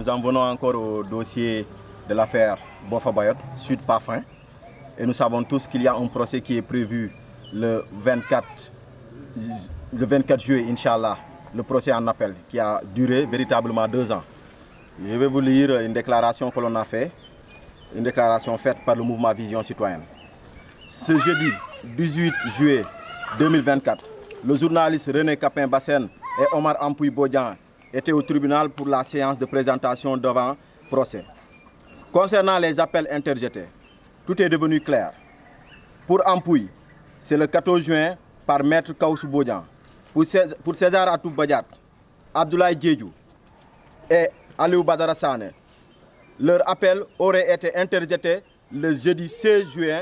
Nous en venons encore au dossier de l'affaire Boffa Bayotte, suite Parfum. Et nous savons tous qu'il y a un procès qui est prévu le 24 juillet, Inch'Allah, le procès en appel qui a duré véritablement 2 ans. Je vais vous lire une déclaration que l'on a faite, une déclaration faite par le mouvement Vision Citoyenne. Ce jeudi 18 juillet 2024, le journaliste René Capain-Bassène et Omar Ampuy Bodian étaient au tribunal pour la séance de présentation devant procès. Concernant les appels interjetés, tout est devenu clair. Pour Ampuy, c'est le 14 juin par Maître Kaoussou Bodian. Pour César Atoub Badiat, Abdoulaye Diédhiou et Aliou Badara Sané, leur appel aurait été interjeté le jeudi 16 juin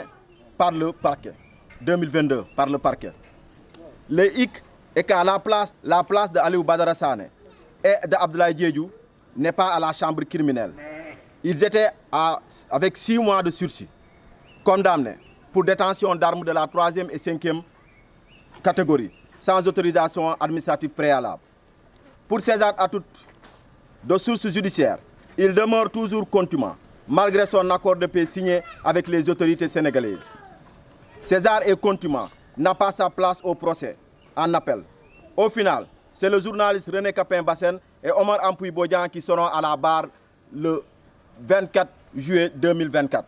par le parquet, 2022 par le parquet. Le hic est qu'à la place de Aliou Badara Sané et de Abdoulaye Diédhiou n'est pas à la chambre criminelle. Ils étaient avec 6 mois de sursis, condamnés pour détention d'armes de la 3e et 5e catégorie, sans autorisation administrative préalable. Pour César Atoute, de sources judiciaires, il demeure toujours contumace, malgré son accord de paix signé avec les autorités sénégalaises. César est contumace, n'a pas sa place au procès, en appel. Au final, c'est le journaliste René Capain-Bassène et Omar Ampuy Bodian qui seront à la barre le 24 juillet 2024.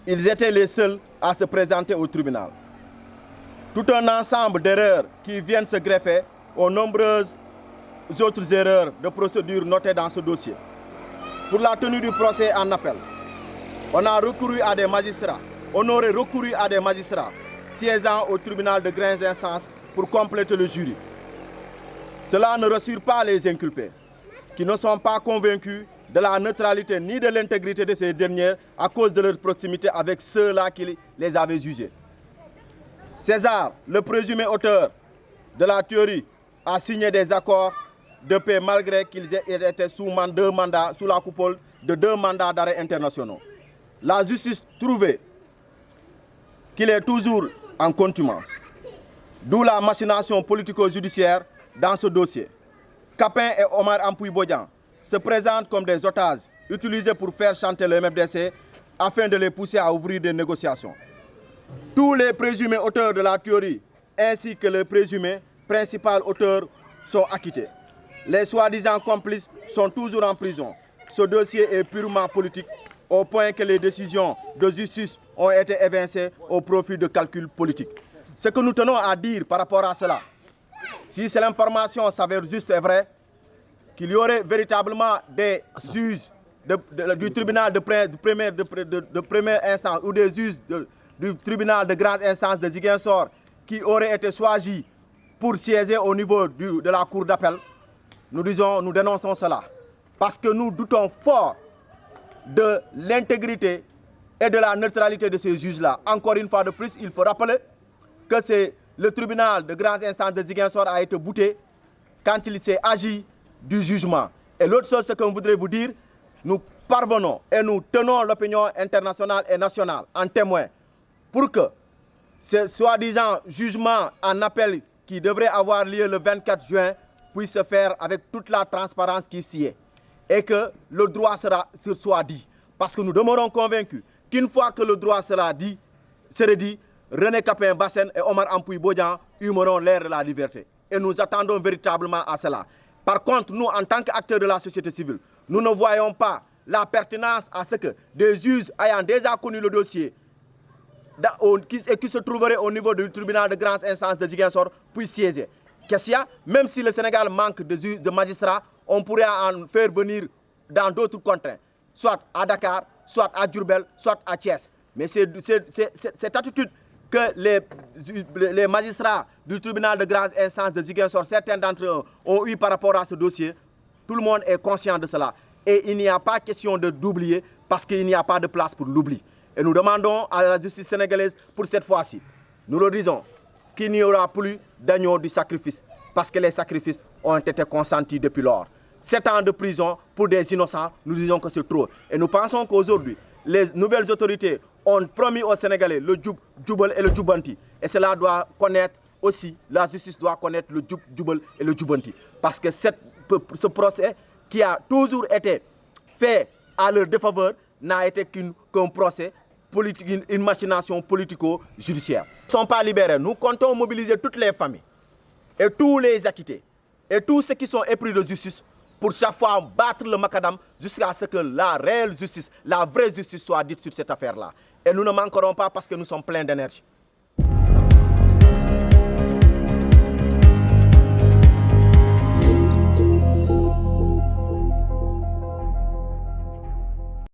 Ils étaient les seuls à se présenter au tribunal. Tout un ensemble d'erreurs qui viennent se greffer aux nombreuses autres erreurs de procédure notées dans ce dossier. Pour la tenue du procès en appel, on a recouru à des magistrats, on aurait recouru à des magistrats siégeant au tribunal de grande instance pour compléter le jury. Cela ne rassure pas les inculpés, qui ne sont pas convaincus de la neutralité ni de l'intégrité de ces derniers à cause de leur proximité avec ceux-là qui les avaient jugés. César, le présumé auteur de la théorie, a signé des accords de paix malgré qu'ils étaient sous la coupole de 2 mandats d'arrêt internationaux. La justice trouvait qu'il est toujours en contumace. D'où la machination politico-judiciaire dans ce dossier. Capin et Omar Ampuy Bodian se présentent comme des otages utilisés pour faire chanter le MFDC afin de les pousser à ouvrir des négociations. Tous les présumés auteurs de la théorie ainsi que les présumés principaux auteurs sont acquittés. Les soi-disant complices sont toujours en prison. Ce dossier est purement politique au point que les décisions de justice ont été évincées au profit de calculs politiques. Ce que nous tenons à dire par rapport à cela, si l'information s'avère juste et vraie, qu'il y aurait véritablement des juges du tribunal de première instance ou des juges du tribunal de grande instance de Ziguinchor qui auraient été choisis pour siéger au niveau de la cour d'appel, nous dénonçons cela. Parce que nous doutons fort de l'intégrité et de la neutralité de ces juges-là. Encore une fois de plus, il faut rappeler que c'est le tribunal de grande instance de Ziguinchor a été bouté quand il s'est agi du jugement. Et l'autre chose, ce que je voudrais vous dire, nous parvenons et nous tenons l'opinion internationale et nationale en témoin pour que ce soi-disant jugement en appel qui devrait avoir lieu le 24 juin puisse se faire avec toute la transparence qui s'y est et que le droit soit dit. Parce que nous demeurons convaincus qu'une fois que le droit serait dit, René Capain-Bassène et Omar Ampuy Bodian humeront l'ère de la liberté. Et nous attendons véritablement à cela. Par contre, nous, en tant qu'acteurs de la société civile, nous ne voyons pas la pertinence à ce que des juges ayant déjà connu le dossier et qui se trouveraient au niveau du tribunal de grande instance de Ziguinchor puissent siéger. Même si le Sénégal manque de magistrats, on pourrait en faire venir dans d'autres contrées, soit à Dakar, soit à Diourbel, soit à Thiès. Mais c'est cette attitude que les magistrats du tribunal de grande instance de Ziguinchor, certains d'entre eux ont eu par rapport à ce dossier, tout le monde est conscient de cela. Et il n'y a pas question d'oublier parce qu'il n'y a pas de place pour l'oubli. Et nous demandons à la justice sénégalaise pour cette fois-ci, nous le disons, qu'il n'y aura plus d'agneau du sacrifice parce que les sacrifices ont été consentis depuis lors. 7 ans de prison pour des innocents, nous disons que c'est trop. Et nous pensons qu'aujourd'hui, les nouvelles autorités ont promis aux Sénégalais le djoubel et le djoubanti. Et cela doit connaître aussi, la justice doit connaître le djoubel et le djoubanti. Parce que ce procès qui a toujours été fait à leur défaveur n'a été qu'un procès politique, une machination politico-judiciaire. Ils ne sont pas libérés. Nous comptons mobiliser toutes les familles et tous les acquittés et tous ceux qui sont épris de justice pour chaque fois battre le macadam jusqu'à ce que la réelle justice, la vraie justice soit dite sur cette affaire-là. Et nous ne manquerons pas parce que nous sommes pleins d'énergie.